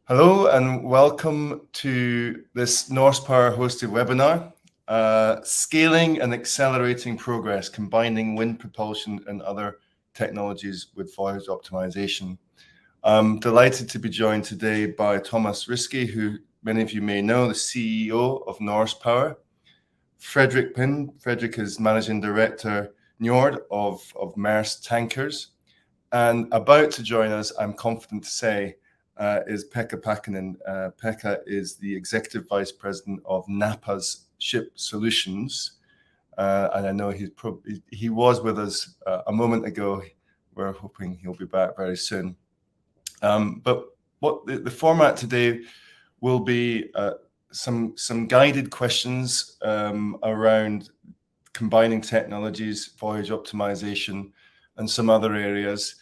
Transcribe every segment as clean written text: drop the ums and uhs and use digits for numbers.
Hello and welcome to this Norsepower hosted webinar, Scaling and Accelerating Progress, Combining Wind Propulsion and Other Technologies with Voyage Optimization. I'm delighted to be joined today by Thomas Risky, who many of you may know, the CEO of Norsepower. Fredrik Pind. Fredrik is Managing Director, Njord of Maersk Tankers. And about to join us, I'm confident to say, is Pekka Pakkanen. Pekka is the Executive Vice President of Napa's Ship Solutions. And I know he was with us a moment ago. We're hoping he'll be back very soon. But what the format today will be some guided questions around combining technologies, voyage optimization, and some other areas.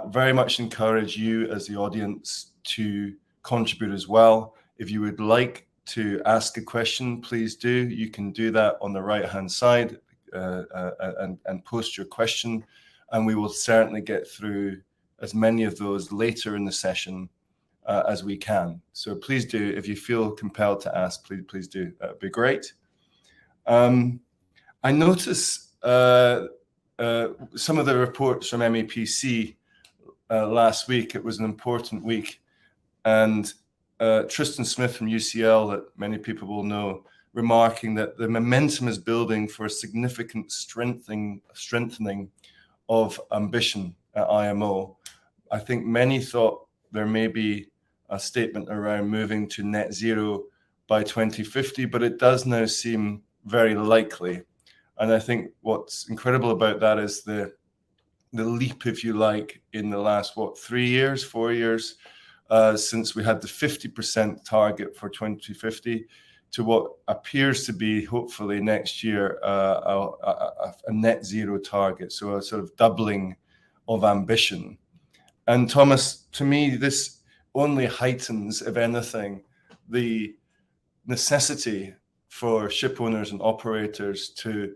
Very much encourage you as the audience to contribute as well. If you would like to ask a question, please do. You can do that on the right-hand side and post your question, and we will certainly get through as many of those later in the session as we can. So please do, if you feel compelled to ask, please do. That'd be great. I notice some of the reports from MEPC last week. It was an important week, and Tristan Smith from UCL, that many people will know, remarking that the momentum is building for a significant strengthening of ambition at IMO. I think many thought there may be a statement around moving to net zero by 2050, but it does now seem very likely. And I think what's incredible about that is the leap, if you like, in the last, 4 years, since we had the 50% target for 2050 to what appears to be, hopefully next year, a net zero target. So a sort of doubling of ambition. And Thomas, to me, this only heightens, if anything, the necessity for ship owners and operators to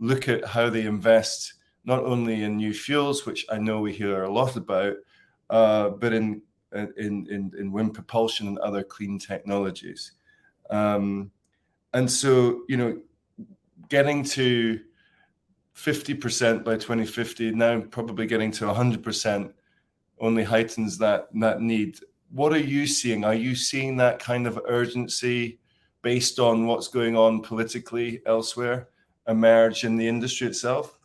look at how they invest not only in new fuels, which I know we hear a lot about, but in wind propulsion and other clean technologies. And so, getting to 50% by 2050, now probably getting to 100%, only heightens that need. What are you seeing? Are you seeing that kind of urgency based on what's going on politically elsewhere emerge in the industry itself?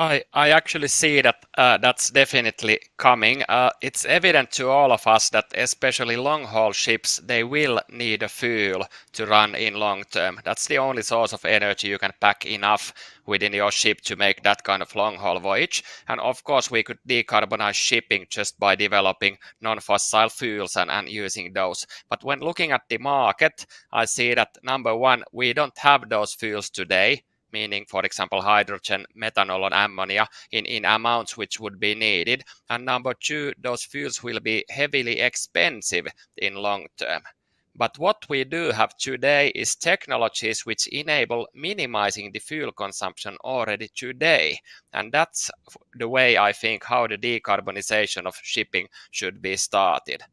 I actually see that that's definitely coming. It's evident to all of us that especially long-haul ships, they will need a fuel to run in long term. That's the only source of energy you can pack enough within your ship to make that kind of long-haul voyage. And of course, we could decarbonize shipping just by developing non-fossil fuels and using those. But when looking at the market, I see that number one, we don't have those fuels today, meaning, for example, hydrogen, methanol, or ammonia in amounts which would be needed. And number two, those fuels will be heavily expensive in long term. But what we do have today is technologies which enable minimizing the fuel consumption already today. And that's the way I think how the decarbonization of shipping should be started.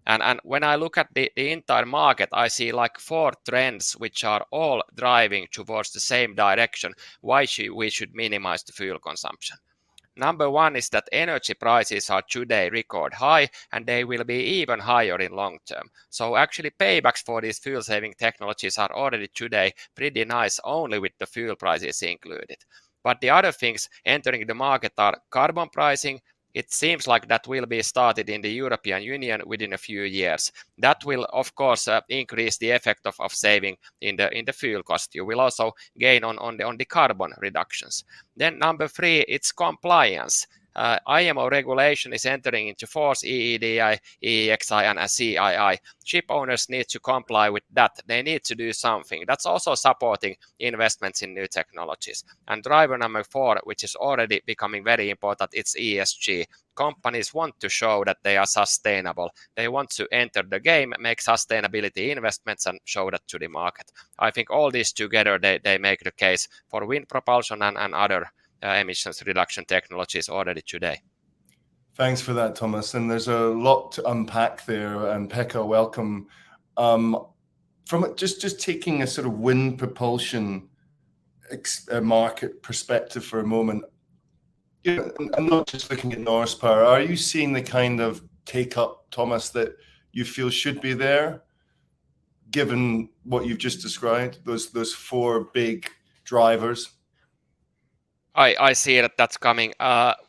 And when I look at the entire market, I see like 4 trends which are all driving towards the same direction why we should minimize the fuel consumption. Number one is that energy prices are today record high, and they will be even higher in long term. So actually paybacks for these fuel saving technologies are already today pretty nice only with the fuel prices included. But the other things entering the market are carbon pricing. It seems like that will be started in the European Union within a few years. That will, of course, increase the effect of saving in the fuel cost. You will also gain on the carbon reductions. Then number 3, it's compliance. IMO regulation is entering into force, EEDI, EEXI and CII. Ship owners need to comply with that. They need to do something. That's also supporting investments in new technologies. And driver number 4, which is already becoming very important, it's ESG. Companies want to show that they are sustainable. They want to enter the game, make sustainability investments and show that to the market. I think all these together, they make the case for wind propulsion and other emissions reduction technologies already today. Thanks for that, Thomas. And there's a lot to unpack there. And Pekka, welcome. From just taking a sort of wind propulsion market perspective for a moment, I'm not just looking at Norsepower. Are you seeing the kind of take up, Thomas, that you feel should be there, given what you've just described, those four big drivers? I see that's coming.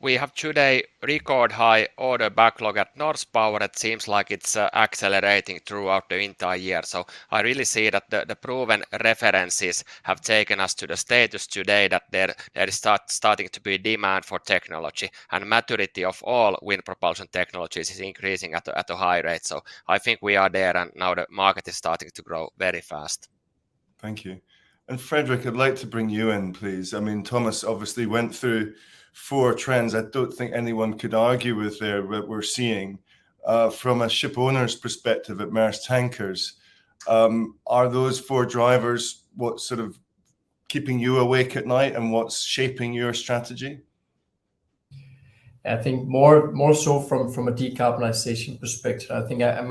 We have today record high order backlog at Norsepower. It seems like it's accelerating throughout the entire year. So I really see that the proven references have taken us to the status today that there is starting to be demand for technology, and maturity of all wind propulsion technologies is increasing at a high rate. So I think we are there, and now the market is starting to grow very fast. Thank you. And Frederick, I'd like to bring you in, please. I mean, Thomas obviously went through four trends I don't think anyone could argue with there, what we're seeing. From a ship owner's perspective at Maersk Tankers, are those four drivers what's sort of keeping you awake at night and what's shaping your strategy? I think more so from a decarbonisation perspective. I think I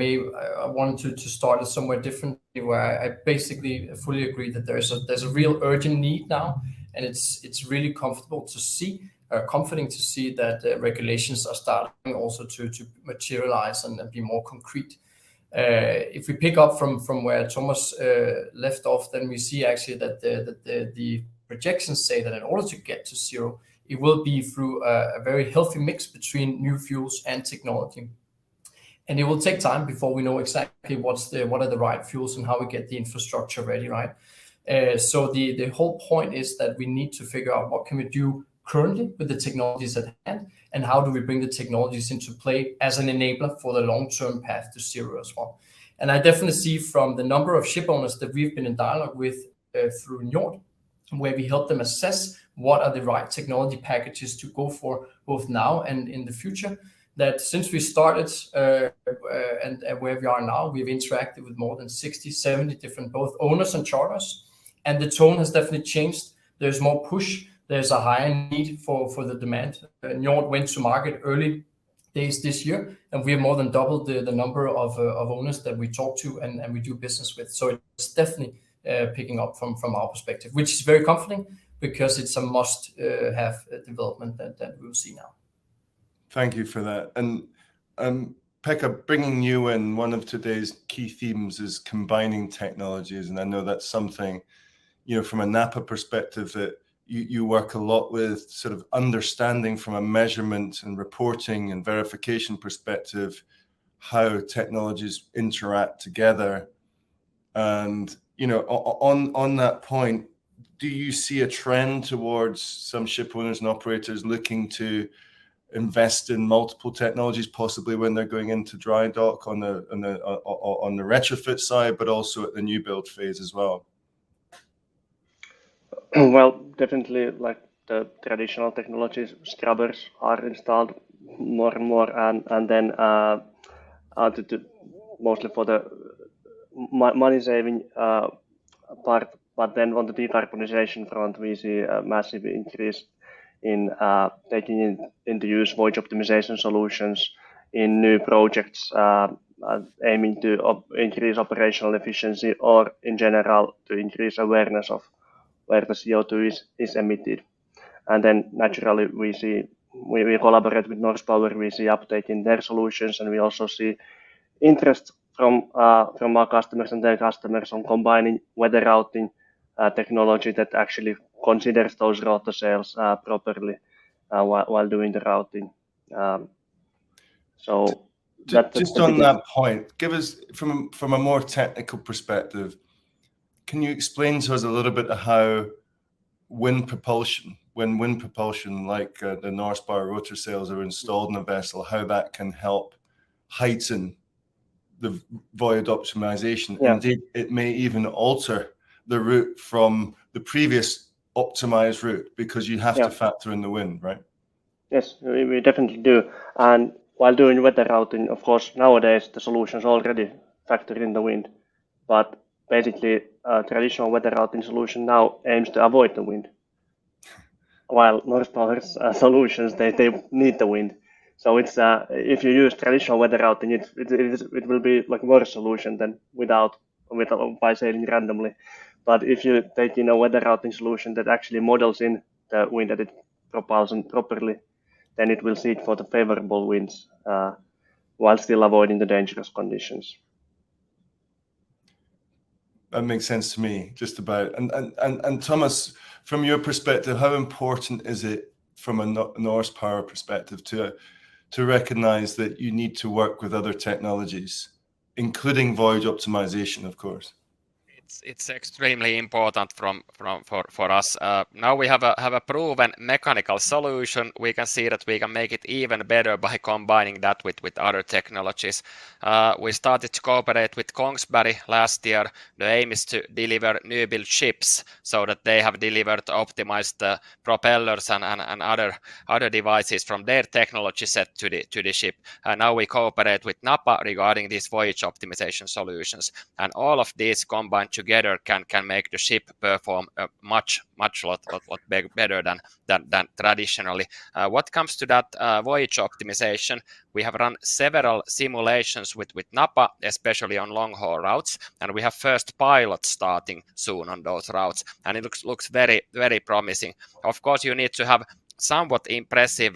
wanted to start it somewhere differently, where I basically fully agree that there's a real urgent need now, and it's really comforting to see that regulations are starting also to materialize and be more concrete. If we pick up from where Thomas left off, then we see actually that the projections say that in order to get to zero, it will be through a very healthy mix between new fuels and technology. And it will take time before we know exactly what are the right fuels and how we get the infrastructure ready, right? So the whole point is that we need to figure out what can we do currently with the technologies at hand, and how do we bring the technologies into play as an enabler for the long-term path to zero as well. And I definitely see from the number of ship owners that we've been in dialogue with through Njord, where we help them assess what are the right technology packages to go for both now and in the future, that since we started and where we are now, we've interacted with more than 60, 70 different both owners and charters, and the tone has definitely changed. There's more push, there's a higher need for the demand. Njord went to market early days this year, and we have more than doubled the number of owners that we talk to and we do business with. So it's definitely picking up from our perspective, which is very comforting, because it's a must have development that we'll see now. Thank you for that. And Pekka, bringing you in, one of today's key themes is combining technologies, and I know that's something, from a Napa perspective that you work a lot with, sort of understanding from a measurement and reporting and verification perspective how technologies interact together. And on that point, do you see a trend towards some ship owners and operators looking to invest in multiple technologies, possibly when they're going into dry dock on the retrofit side, but also at the new build phase as well? Well, definitely, like the traditional technologies, scrubbers are installed more and more, and then mostly for the money saving part. But then on the decarbonization front, we see a massive increase in taking into use voyage optimization solutions in new projects, aiming to increase operational efficiency, or in general to increase awareness of where the CO2 is emitted. And then naturally we collaborate with Norsepower, we see uptake in their solutions, and we also see interest from our customers and their customers on combining weather routing technology that actually considers those rotor sails properly while doing the routing. So just on that point, give us from a more technical perspective, can you explain to us a little bit of how wind propulsion like the Norsepower rotor sails are installed in a vessel, how that can help heighten the voyage optimization? Yeah. Indeed, it may even alter the route from the previous optimized route, because you have to factor in the wind, right? Yes, we definitely do. And while doing weather routing, of course, nowadays the solutions already factor in the wind. But basically, traditional weather routing solution now aims to avoid the wind, while Norsepower's solutions, they need the wind. So it's if you use traditional weather routing, it will be like worse solution than by sailing randomly. But if you take in a weather routing solution that actually models in the wind that it propulsion properly, then it will seek for the favorable winds while still avoiding the dangerous conditions. That makes sense to me, just about. And Thomas, from your perspective, how important is it from a Norsepower perspective to recognize that you need to work with other technologies, including voyage optimization, of course? It's extremely important for us. Now we have a proven mechanical solution. We can see that we can make it even better by combining that with other technologies. We started to cooperate with Kongsberg last year. The aim is to deliver new build ships so that they have delivered optimized propellers and other devices from their technology set to the ship. Now we cooperate with Napa regarding these voyage optimization solutions, and all of these combined together can make the ship perform a much lot better than traditionally. What comes to that voyage optimization, we have run several simulations with Napa, especially on long haul routes, and we have first pilots starting soon on those routes, and it looks very promising. Of course, you need to have somewhat impressive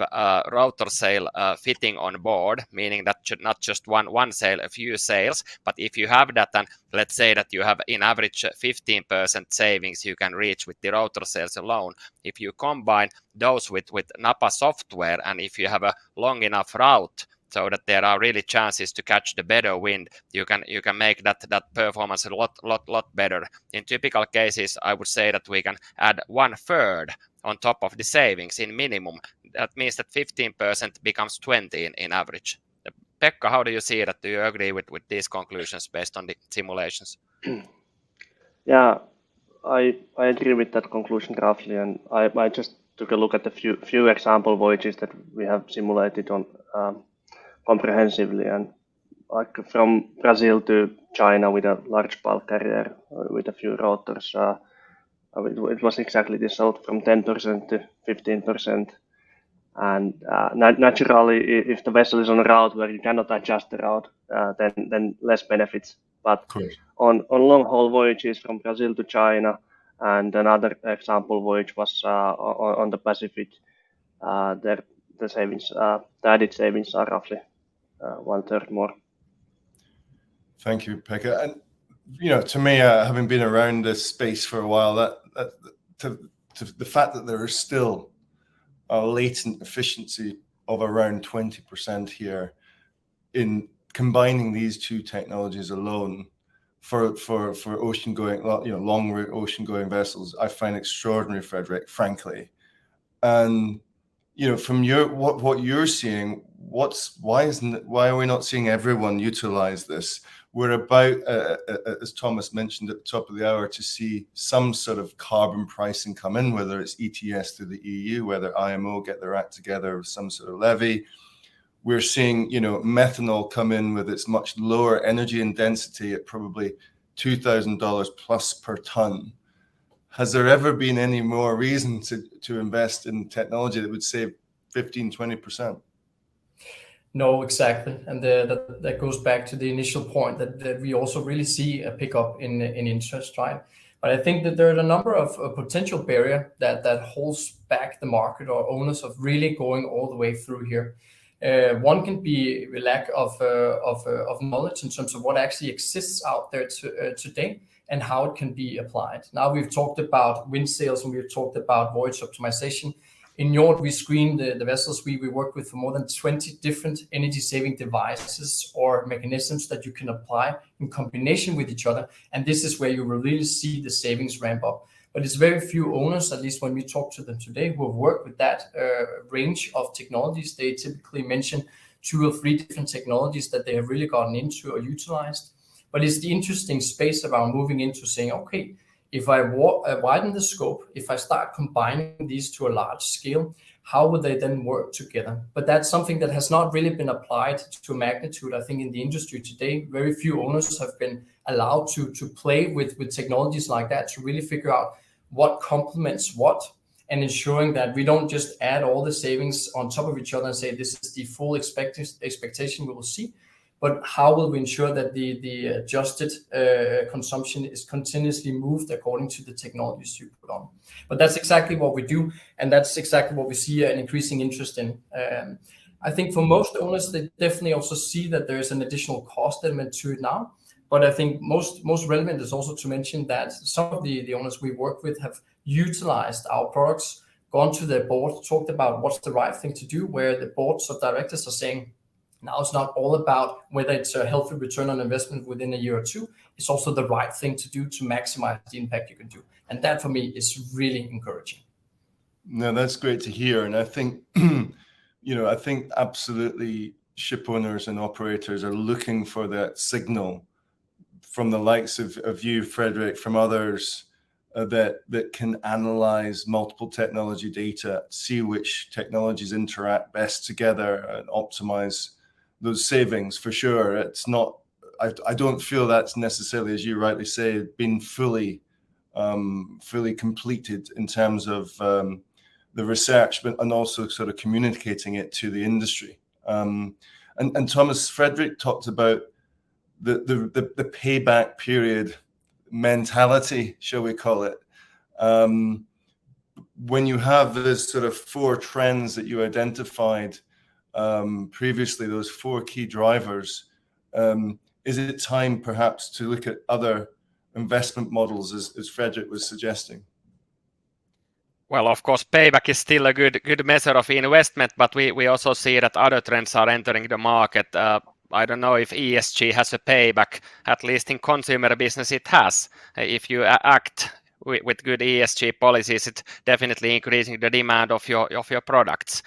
rotor sail fitting on board, meaning that should not just one sail, a few sails. But if you have that, and let's say that you have in average 15% savings you can reach with the rotor sails alone. If you combine those with Napa software, and if you have a long enough route so that there are really chances to catch the better wind, you can make that performance a lot better. In typical cases, I would say that we can add 1/3 on top of the savings in minimum. That means that 15% becomes 20 in average. Pekka, how do you see that? Do you agree with these conclusions based on the simulations? Yeah, I agree with that conclusion roughly, and I just took a look at the few example voyages that we have simulated on comprehensively, and like from Brazil to China with a large bulk carrier with a few rotors. It was exactly this, so from 10% to 15%. And naturally, if the vessel is on a route where you cannot adjust the route, then less benefits. But on long haul voyages from Brazil to China, and another example voyage was on the Pacific, the added savings are roughly 1/3 more. Thank you, Pekka. And to me, having been around this space for a while, that the fact that there is still a latent efficiency of around 20% here in combining these two technologies alone for ocean going, long route ocean going vessels, I find extraordinary, Fredrik, frankly. And from what you're seeing, why are we not seeing everyone utilize this? We're about, as Thomas mentioned at the top of the hour, to see some sort of carbon pricing come in, whether it's ETS through the EU, whether IMO get their act together with some sort of levy. We're seeing, methanol come in with its much lower energy and density at probably $2,000 plus per ton. Has there ever been any more reason to invest in technology that would save 15-20%? No, exactly. And that goes back to the initial point that we also really see a pickup in interest, right? But I think that there are a number of potential barrier that holds back the market or owners of really going all the way through here. One can be a lack of knowledge in terms of what actually exists out there today and how it can be applied. Now we've talked about wind sails and we've talked about voyage optimization. In Njord, we screen the vessels we work with for more than 20 different energy saving devices or mechanisms that you can apply in combination with each other. And this is where you will really see the savings ramp up. But it's very few owners, at least when we talk to them today, who have worked with that range of technologies. They typically mention 2 or 3 different technologies that they have really gotten into or utilized. But it's the interesting space around moving into saying, okay, if I widen the scope, if I start combining these to a large scale, how would they then work together? But that's something that has not really been applied to a magnitude. I think in the industry today, very few owners have been allowed to play with technologies like that to really figure out what complements what and ensuring that we don't just add all the savings on top of each other and say this is the full expectation we will see, but how will we ensure that the adjusted consumption is continuously moved according to the technologies you put on. But that's exactly what we do, and that's exactly what we see an increasing interest in. I think for most owners, they definitely also see that there is an additional cost element to it now. But I think most relevant is also to mention that some of the owners we work with have utilized our products, gone to their board, talked about what's the right thing to do, where the boards of directors are saying, now it's not all about whether it's a healthy return on investment within a year or two. It's also the right thing to do to maximize the impact you can do. And that for me is really encouraging. No, that's great to hear. And I think, I think absolutely ship owners and operators are looking for that signal from the likes of you, Frederick, from others that can analyze multiple technology data, see which technologies interact best together and optimize those savings. For sure, it's not. I don't feel that's necessarily, as you rightly say, been fully completed in terms of the research, but and also sort of communicating it to the industry. And Thomas, Frederick talked about the payback period mentality, shall we call it? When you have this sort of 4 trends that you identified previously, those 4 key drivers, is it time perhaps to look at other investment models, as Frederick was suggesting? Well, of course, payback is still a good measure of investment, but we also see that other trends are entering the market. I don't know if ESG has a payback. At least in consumer business, it has. If you act with good ESG policies, it's definitely increasing the demand of your products.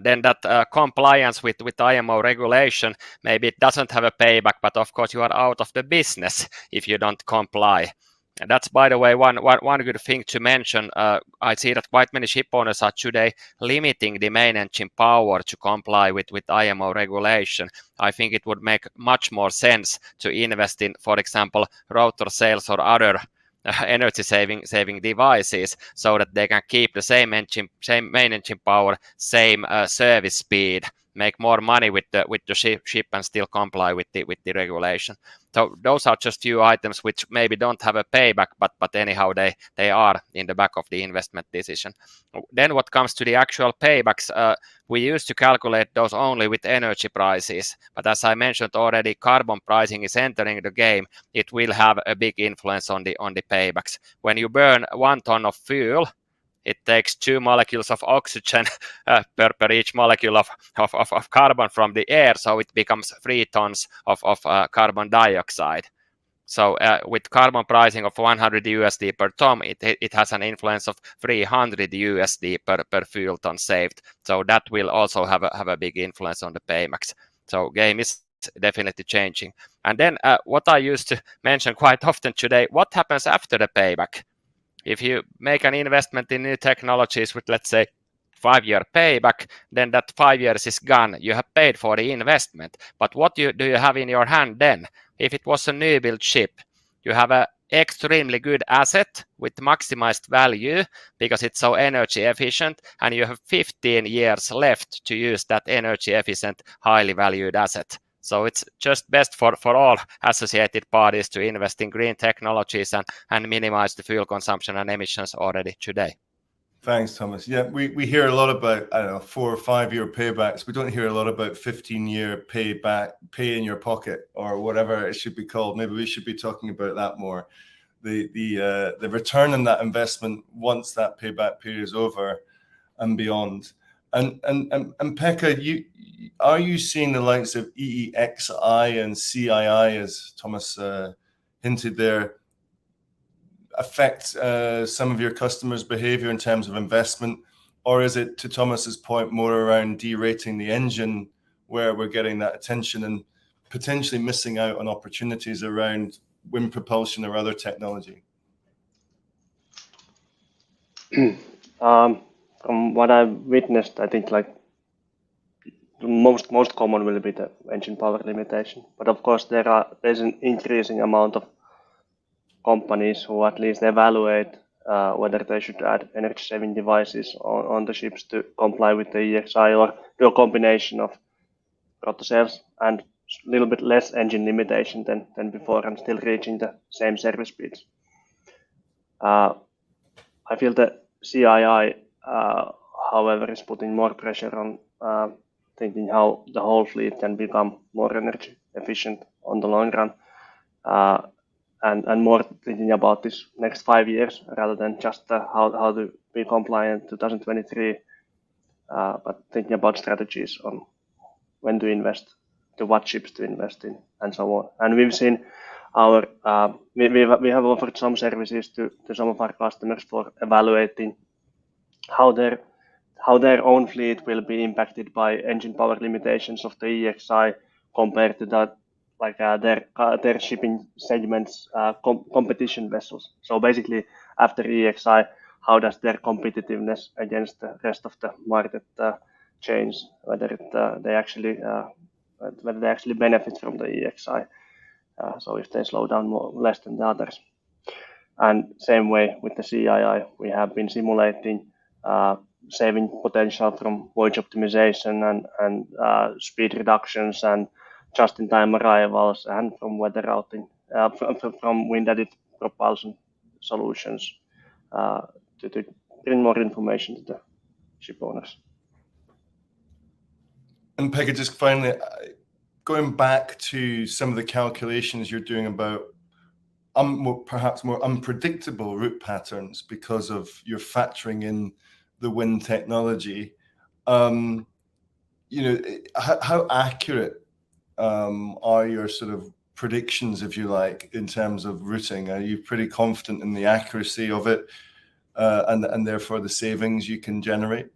Then that compliance with IMO regulation, maybe it doesn't have a payback, but of course you are out of the business if you don't comply. And that's, by the way, one good thing to mention. I see that quite many ship owners are today limiting the main engine power to comply with IMO regulation. I think it would make much more sense to invest in, for example, rotor sails or other energy saving devices, so that they can keep the same main engine power, same service speed, make more money with the ship and still comply with the regulation. So those are just few items which maybe don't have a payback, but anyhow they are in the back of the investment decision. Then what comes to the actual paybacks, we used to calculate those only with energy prices, but as I mentioned already, carbon pricing is entering the game. It will have a big influence on the paybacks. When you burn 1 ton of fuel, it takes 2 molecules of oxygen per each molecule of carbon from the air, so it becomes 3 tons of carbon dioxide. So with carbon pricing of $100 per ton, it has an influence of $300 per fuel ton saved. So that will also have a big influence on the paybacks. So game is definitely changing. And then what I used to mention quite often today, what happens after the payback? If you make an investment in new technologies with, let's say, 5-year payback, then that 5 years is gone. You have paid for the investment. But what do you have in your hand then? If it was a new build ship, you have an extremely good asset with maximized value because it's so energy efficient, and you have 15 years left to use that energy efficient, highly valued asset. So it's just best for all associated parties to invest in green technologies and minimize the fuel consumption and emissions already today. Thanks, Thomas. Yeah, we hear a lot about, 4 or 5 year paybacks. We don't hear a lot about 15-year payback, pay in your pocket, or whatever it should be called. Maybe we should be talking about that more. The return on that investment once that payback period is over and beyond. And Pekka, are you seeing the likes of EEXI and CII, as Thomas hinted there, affect some of your customers' behavior in terms of investment? Or is it, to Thomas's point, more around derating the engine where we're getting that attention and potentially missing out on opportunities around wind propulsion or other technology? From what I've witnessed, I think like the most common will be the engine power limitation. But of course, there's an increasing amount of companies who at least evaluate whether they should add energy-saving devices on the ships to comply with the EEXI, or do a combination of proto cells and a little bit less engine limitation than before, and still reaching the same service speeds. I feel that CII, however, is putting more pressure on thinking how the whole fleet can become more energy efficient on the long run, and more thinking about this next 5 years rather than just how to be compliant 2023, but thinking about strategies on when to invest, to what ships to invest in, and so on. And we've seen our we have offered some services to some of our customers for evaluating how their own fleet will be impacted by engine power limitations of the EEXI compared to that, like their shipping segments competition vessels. So basically, after EEXI, how does their competitiveness against the rest of the market change? Whether they actually benefit from the EEXI. So if they slow down less than the others. And same way with the CII, we have been simulating saving potential from voyage optimization and speed reductions and just-in-time arrivals, and from weather routing, from wind-added propulsion solutions to bring more information to the ship owners. And Pekka, just finally, going back to some of the calculations you're doing about perhaps more unpredictable route patterns because of your factoring in the wind technology, how accurate are your sort of predictions, if you like, in terms of routing? Are you pretty confident in the accuracy of it, and therefore the savings you can generate?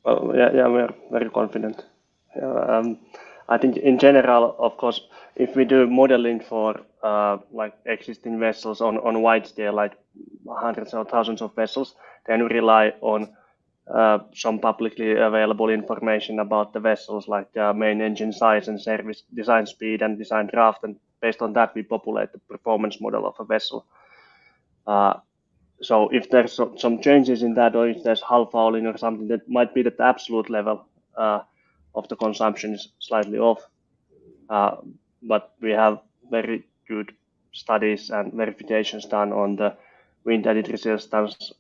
Well, yeah, we are very confident. I think in general, of course, if we do modeling for like existing vessels on wide scale, like hundreds or thousands of vessels, then we rely on some publicly available information about the vessels, like main engine size and service design speed and design draft, and based on that we populate the performance model of a vessel. So if there's some changes in that, or if there's hull fouling or something, that might be that the absolute level of the consumption is slightly off. But we have very good studies and verifications done on the wind-added resistance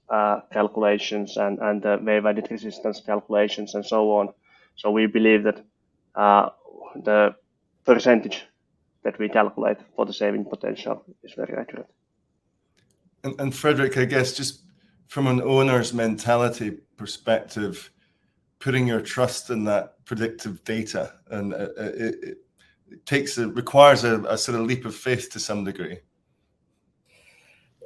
calculations and the wave-added resistance calculations and so on. So we believe that the percentage that we calculate for the saving potential is very accurate. And Fredrik, I guess just from an owner's mentality perspective, putting your trust in that predictive data, and it requires a sort of leap of faith to some degree.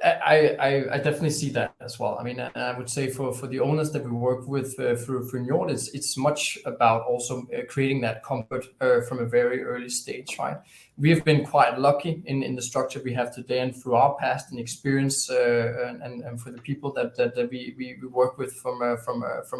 I definitely see that as well. I mean, I would say for the owners that we work with through Njord, it's much about also creating that comfort from a very early stage, right? We have been quite lucky in the structure we have today, and through our past and experience, and for the people that we work with from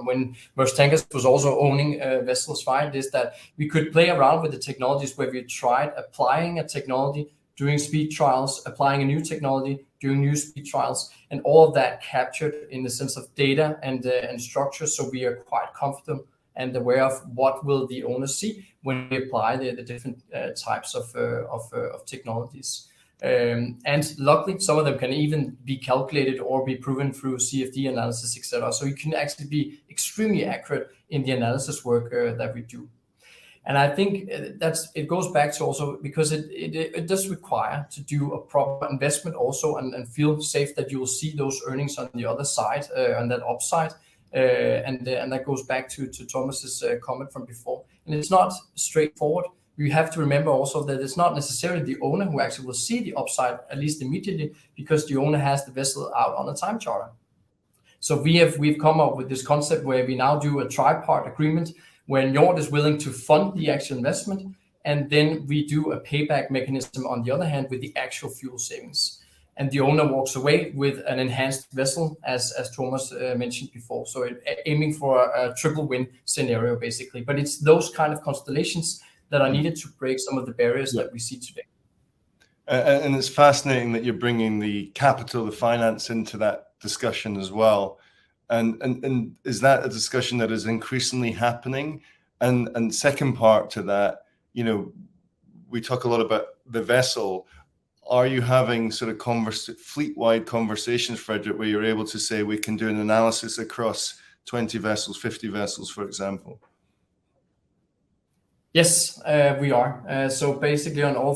when Maersk Tankers was also owning vessels, right? Is that we could play around with the technologies where we tried applying a technology, doing speed trials, applying a new technology, doing new speed trials, and all of that captured in the sense of data and structure. So we are quite comfortable and aware of what will the owners see when we apply the different types of technologies. And luckily, some of them can even be calculated or be proven through CFD analysis, etc. So you can actually be extremely accurate in the analysis work that we do. And I think it goes back to also because it does require to do a proper investment also and feel safe that you will see those earnings on the other side, on that upside. And that goes back to Thomas's comment from before. And it's not straightforward. You have to remember also that it's not necessarily the owner who actually will see the upside, at least immediately, because the owner has the vessel out on a time charter. So we've come up with this concept where we now do a tripart agreement where Njord is willing to fund the actual investment, and then we do a payback mechanism on the other hand with the actual fuel savings. And the owner walks away with an enhanced vessel, as Thomas mentioned before. So aiming for a triple win scenario, basically. But it's those kind of constellations that are needed to break some of the barriers that we see today. And it's fascinating that you're bringing the capital, the finance into that discussion as well. And is that a discussion that is increasingly happening? And second part to that, you know, we talk a lot about the vessel. Are you having sort of fleet-wide conversations, Frederick, where you're able to say we can do an analysis across 20 vessels, 50 vessels, for example? Yes, we are. So basically on all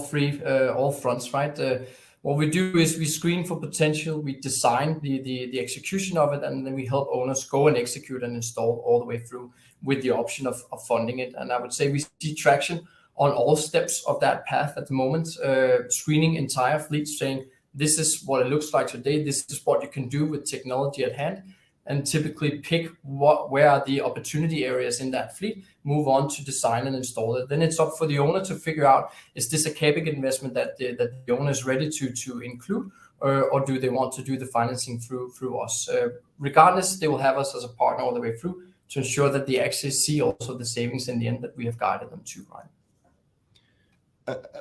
fronts, right? What we do is we screen for potential, we design the execution of it, and then we help owners go and execute and install all the way through with the option of funding it. And I would say we see traction on all steps of that path at the moment, screening entire fleets, saying this is what it looks like today, this is what you can do with technology at hand, and typically pick where are the opportunity areas in that fleet, move on to design and install it. Then it's up for the owner to figure out, is this a CapEx investment that the owner is ready to include, or do they want to do the financing through us? Regardless, they will have us as a partner all the way through to ensure that they actually see also the savings in the end that we have guided them to, right?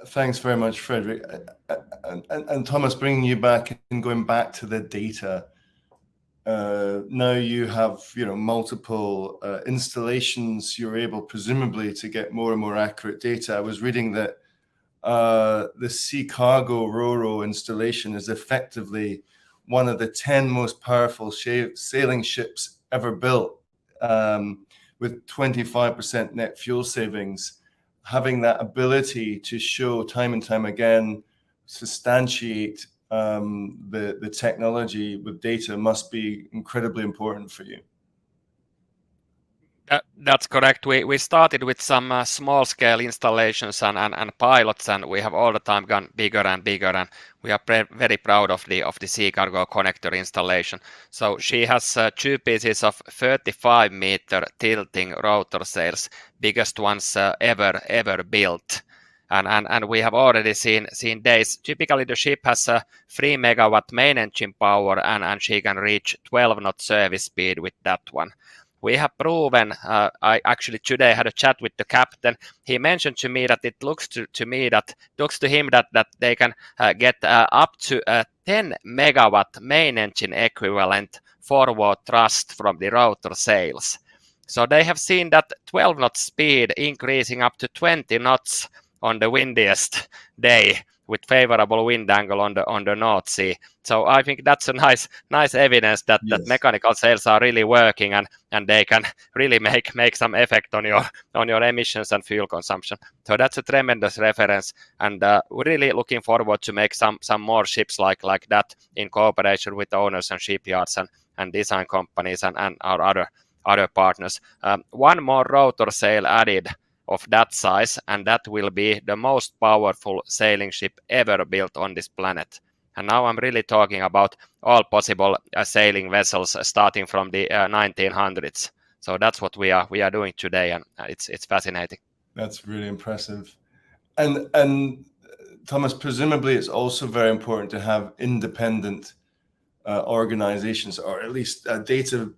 Thanks very much, Frederick. And Thomas, bringing you back and going back to the data. Now you have, you know, multiple installations. You're able, presumably, to get more and more accurate data. I was reading that the Sea Cargo Ro-Ro installation is effectively one of the 10 most powerful sailing ships ever built, with 25% net fuel savings. Having that ability to show time and time again, substantiate the technology with data must be incredibly important for you. That's correct. We started with some small scale installations and pilots, and we have all the time gone bigger and bigger, and we are very proud of the Sea Cargo connector installation. So she has 2 pieces of 35-meter tilting rotor sails, biggest ones ever built. And we have already seen days. Typically, the ship has a 3 megawatt main engine power, and she can reach 12 knot service speed with that one. We have proven, I actually today had a chat with the captain. He mentioned to me that it looks to him that they can get up to a 10 megawatt main engine equivalent forward thrust from the rotor sails. So they have seen that 12 knot speed increasing up to 20 knots on the windiest day with favorable wind angle on the North Sea. So I think that's a nice evidence that mechanical sails are really working, and they can really make some effect on your emissions and fuel consumption. So that's a tremendous reference, and we're really looking forward to make some more ships like that in cooperation with owners and shipyards and design companies and our other partners. One more rotor sail added of that size, and that will be the most powerful sailing ship ever built on this planet. And now I'm really talking about all possible sailing vessels starting from the 1900s. So that's what we are doing today, and it's fascinating. That's really impressive. And Thomas, presumably it's also very important to have independent organizations, or at least data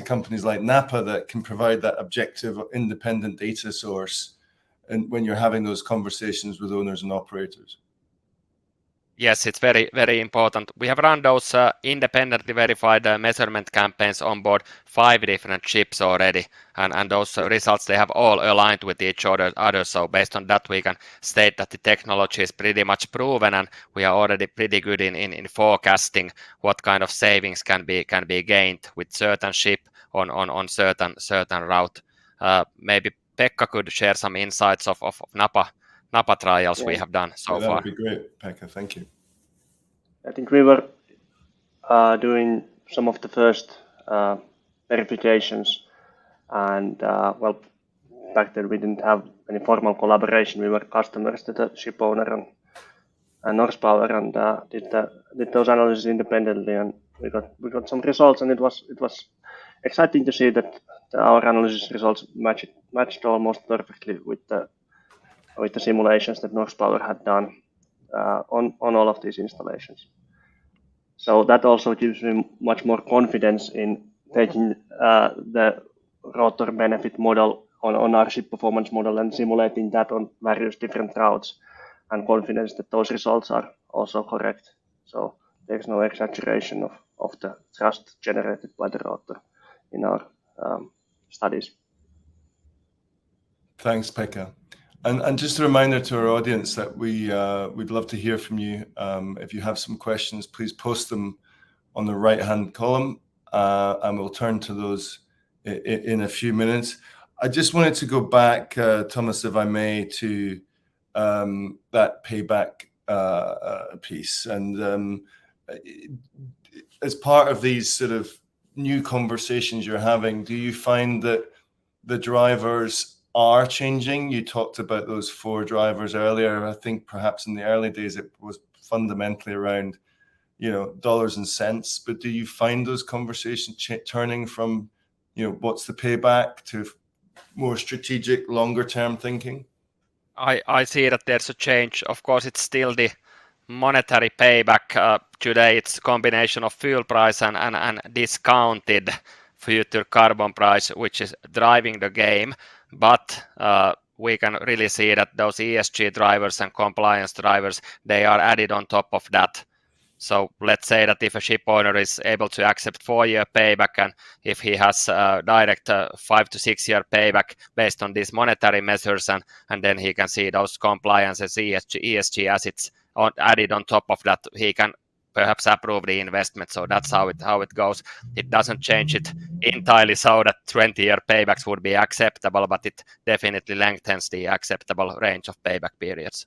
companies like Napa that can provide that objective independent data source, and when you're having those conversations with owners and operators. Yes, it's very, very important. We have run those independently verified measurement campaigns on board 5 different ships already, and those results, they have all aligned with each other. So based on that, we can state that the technology is pretty much proven, and we are already pretty good in forecasting what kind of savings can be gained with certain ship on certain route. Maybe Pekka could share some insights of Napa trials we have done so far. That would be great, Pekka. Thank you. I think we were doing some of the first verifications, and back then we didn't have any formal collaboration. We were customers to the ship owner and Norsepower, and did those analyses independently, and we got some results, and it was exciting to see that our analysis results matched almost perfectly with the simulations that Norsepower had done on all of these installations. So that also gives me much more confidence in taking the rotor benefit model on our ship performance model and simulating that on various different routes. and confidence that those results are also correct. So there's no exaggeration of the thrust generated by the rotor in our studies. Thanks, Pekka. And just a reminder to our audience that we'd love to hear from you. If you have some questions, please post them on the right-hand column, and we'll turn to those in a few minutes. I just wanted to go back, Thomas, if I may, to that payback piece. And as part of these sort of new conversations you're having, do you find that the drivers are changing? You talked about those 4 drivers earlier. I think perhaps in the early days it was fundamentally around, dollars and cents. But do you find those conversations turning from, what's the payback to more strategic, longer-term thinking? I see that there's a change. Of course, it's still the monetary payback. Today, it's a combination of fuel price and discounted future carbon price, which is driving the game. But we can really see that those ESG drivers and compliance drivers, they are added on top of that. So let's say that if a ship owner is able to accept 4-year payback, and if he has a direct 5 to 6 year payback based on these monetary measures, and then he can see those compliances, ESG assets added on top of that, he can perhaps approve the investment. So that's how it goes. It doesn't change it entirely so that 20-year paybacks would be acceptable, but it definitely lengthens the acceptable range of payback periods.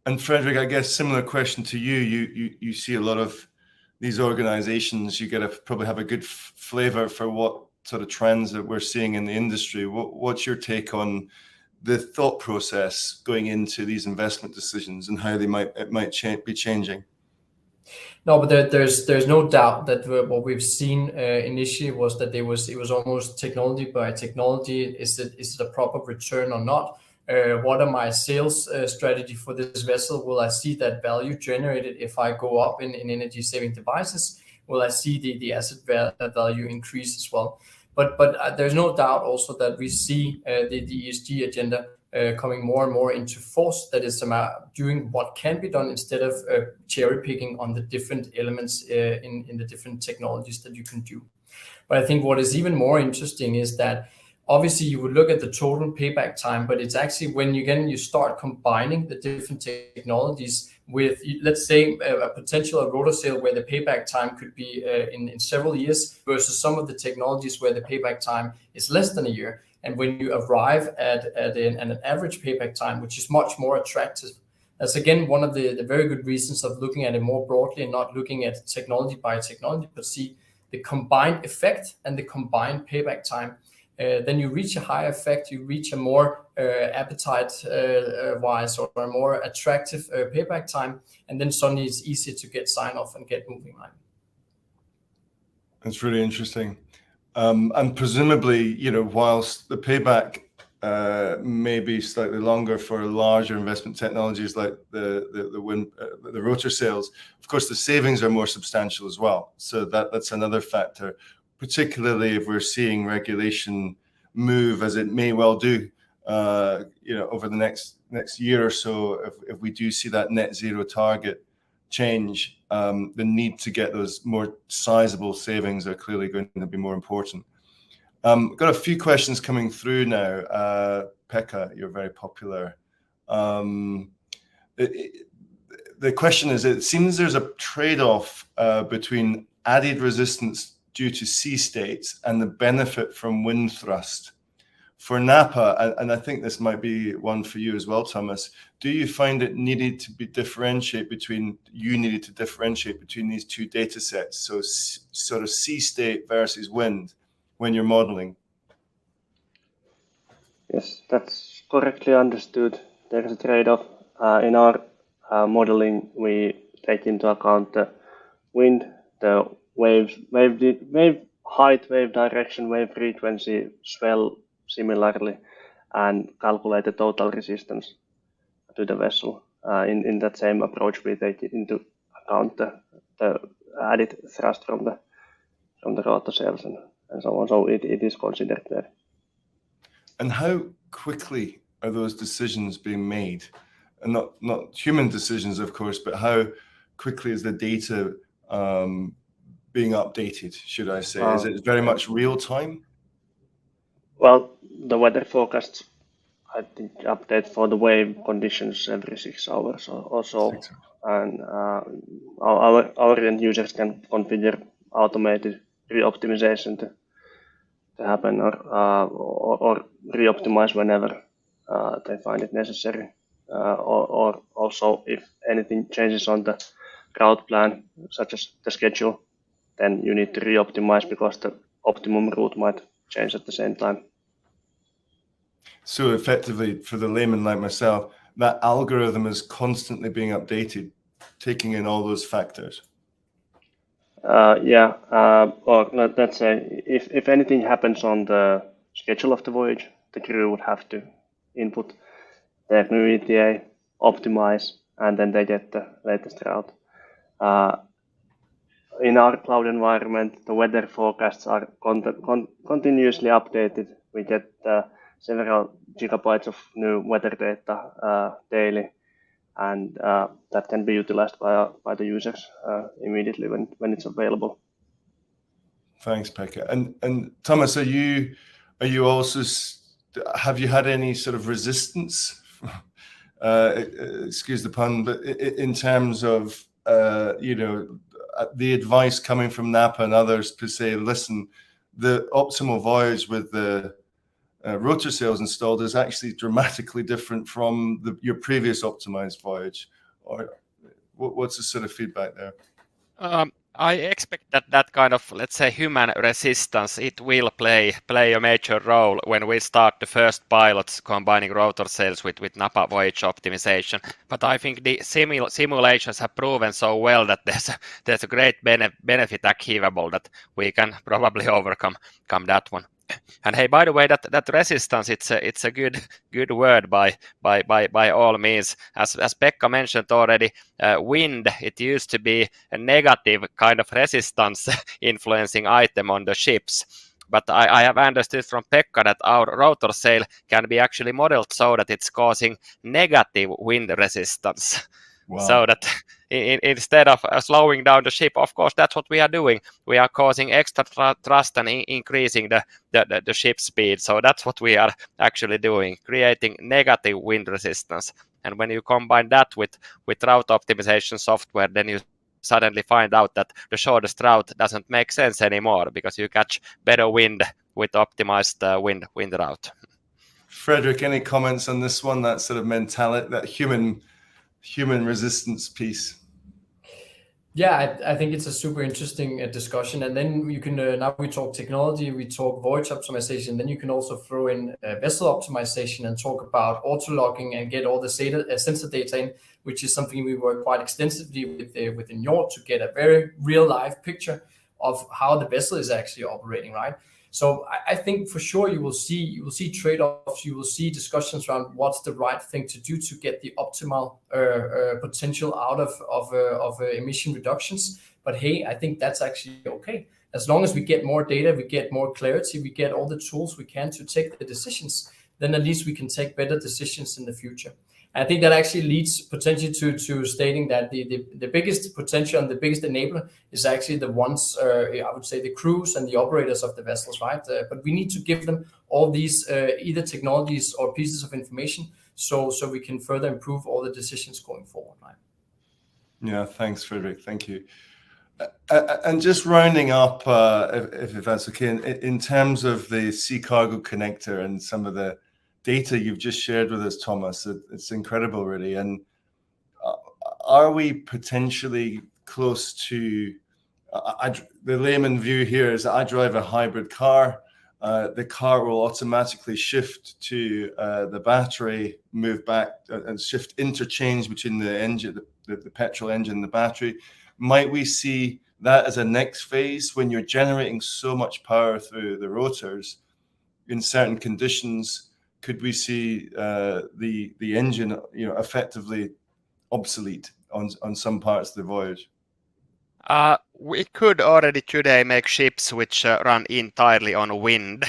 And Frederick, I guess similar question to you. You see a lot of these organizations. You probably have a good flavor for what sort of trends that we're seeing in the industry. What's your take on the thought process going into these investment decisions and how it might be changing? No, but there's no doubt that what we've seen initially was that it was almost technology by technology. Is it a proper return or not? What are my sales strategy for this vessel? Will I see that value generated if I go up in energy saving devices? Will I see the asset value increase as well? But there's no doubt also that we see the ESG agenda coming more and more into force. That is about doing what can be done instead of cherry picking on the different elements in the different technologies that you can do. But I think what is even more interesting is that obviously you would look at the total payback time, but it's actually when you start combining the different technologies with, let's say, a potential rotor sail where the payback time could be in several years versus some of the technologies where the payback time is less than a year. And when you arrive at an average payback time, which is much more attractive, that's again one of the very good reasons of looking at it more broadly and not looking at technology by technology, but see the combined effect and the combined payback time. Then you reach a higher effect, you reach a more appetite-wise or a more attractive payback time, and then suddenly it's easier to get sign-off and get moving line. That's really interesting. And presumably, whilst the payback may be slightly longer for larger investment technologies like the rotor sails, of course, the savings are more substantial as well. So that's another factor, particularly if we're seeing regulation move as it may well do, over the next year or so. If we do see that net zero target change, the need to get those more sizable savings are clearly going to be more important. Got a few questions coming through now. Pekka, you're very popular. The question is, it seems there's a trade-off between added resistance due to sea states and the benefit from wind thrust. For Napa, and I think this might be one for you as well, Thomas, do you find it needed to differentiate between these two data sets, so sort of sea state versus wind, when you're modeling? Yes, that's correctly understood. There is a trade-off. In our modeling, we take into account the wind, the wave height, wave direction, wave frequency, swell similarly, and calculate the total resistance to the vessel. In that same approach, we take into account the added thrust from the rotor sails and so on. So it is considered there. And how quickly are those decisions being made? and not human decisions, of course, but how quickly is the data being updated, should I say? Is it very much real time? Well, the weather forecasts, I think, update for the wave conditions every 6 hours or so. 6 hours. And our end users can configure automated re-optimization to happen, or re-optimize whenever they find it necessary. Or also, if anything changes on the route plan, such as the schedule, then you need to re-optimize because the optimum route might change at the same time. So effectively, for the layman like myself, that algorithm is constantly being updated, taking in all those factors. Or let's say if anything happens on the schedule of the voyage, the crew would have to input their new ETA, optimize, and then they get the latest route. In our cloud environment, the weather forecasts are continuously updated. We get several gigabytes of new weather data daily, and that can be utilized by the users immediately when it's available. Thanks, Pekka. And Thomas, have you also have you had any sort of resistance? Excuse the pun, but in terms of the advice coming from Napa and others to say, listen, the optimal voyage with the rotor sails installed is actually dramatically different from your previous optimized voyage. Or what's the sort of feedback there? I expect that kind of, let's say, human resistance, it will play a major role when we start the first pilots combining rotor sails with Napa voyage optimization. But I think the simulations have proven so well that there's a great benefit achievable that we can probably overcome that one. And hey, by the way, that resistance, it's a good word by all means. As Pekka mentioned already, wind, it used to be a negative kind of resistance influencing item on the ships. But I have understood from Pekka that our rotor sail can be actually modeled so that it's causing negative wind resistance. Wow. So that instead of slowing down the ship, of course, that's what we are doing. We are causing extra thrust and increasing the ship speed. So that's what we are actually doing, creating negative wind resistance. And when you combine that with route optimization software, then you suddenly find out that the shortest route doesn't make sense anymore because you catch better wind with optimized wind route. Frederick, any comments on this one? That sort of mentality, that human resistance piece. Yeah, I think it's a super interesting discussion. And then you can, now we talk technology, we talk voyage optimization, then you can also throw in vessel optimization and talk about auto-logging and get all the sensor data in, which is something we work quite extensively within Yacht to get a very real life picture of how the vessel is actually operating, right? So I think for sure you will see trade-offs, you will see discussions around what's the right thing to do to get the optimal potential out of emission reductions. But hey, I think that's actually okay. As long as we get more data, we get more clarity, we get all the tools we can to take the decisions, then at least we can take better decisions in the future. I think that actually leads potentially to stating that the biggest potential and the biggest enabler is actually the ones, I would say, the crews and the operators of the vessels, right? But we need to give them all these either technologies or pieces of information so we can further improve all the decisions going forward, right? Yeah, thanks, Frederick. Thank you. And just rounding up, if that's okay, in terms of the Sea Cargo Connector and some of the data you've just shared with us, Thomas, it's incredible, really. And are we potentially close to, the layman view here is that I drive a hybrid car. The car will automatically shift to the battery, move back and shift interchange between the engine, the petrol engine and the battery. Might we see that as a next phase when you're generating so much power through the rotors in certain conditions? Could we see the engine, effectively obsolete on some parts of the voyage? We could already today make ships which run entirely on wind,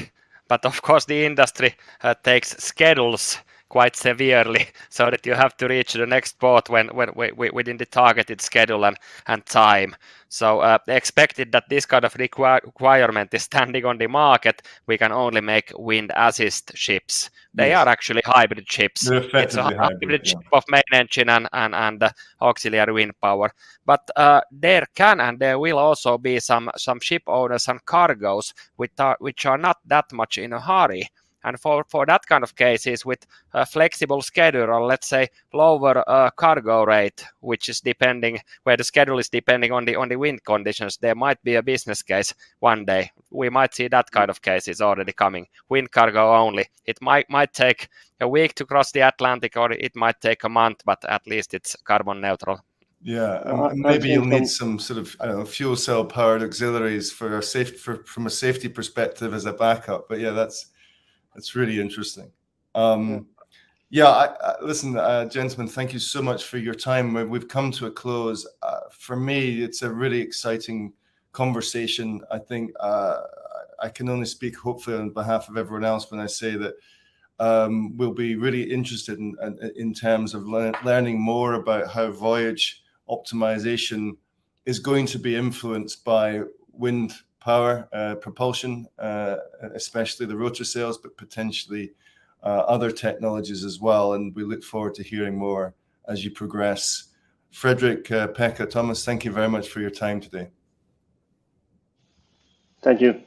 but of course the industry takes schedules quite severely, so that you have to reach the next port when within the targeted schedule and time. So expected that this kind of requirement is standing on the market, we can only make wind assist ships. They Yes. are actually hybrid ships. They're It's a effectively hybrid yeah. ship of main engine and auxiliary wind power. But there can and there will also be some ship owners and cargoes which are not that much in a hurry. And for that kind of cases with a flexible schedule, or let's say lower cargo rate, which is depending where the schedule is depending on the wind conditions, there might be a business case one day. We might see that kind of cases already coming. Wind cargo only. It might take a week to cross the Atlantic, or it might take a month, but at least it's carbon neutral. Yeah, and maybe you'll need some sort of fuel cell powered auxiliaries for from a safety perspective as a backup. But yeah, that's really interesting. Listen, gentlemen, thank you so much for your time. We've come to a close. For me, it's a really exciting conversation. I think I can only speak hopefully on behalf of everyone else when I say that we'll be really interested in terms of learning more about how Voyage optimization is going to be influenced by wind power, propulsion, especially the rotor sails, but potentially other technologies as well. And we look forward to hearing more as you progress. Fredrik, Pekka, Thomas, thank you very much for your time today. Thank you.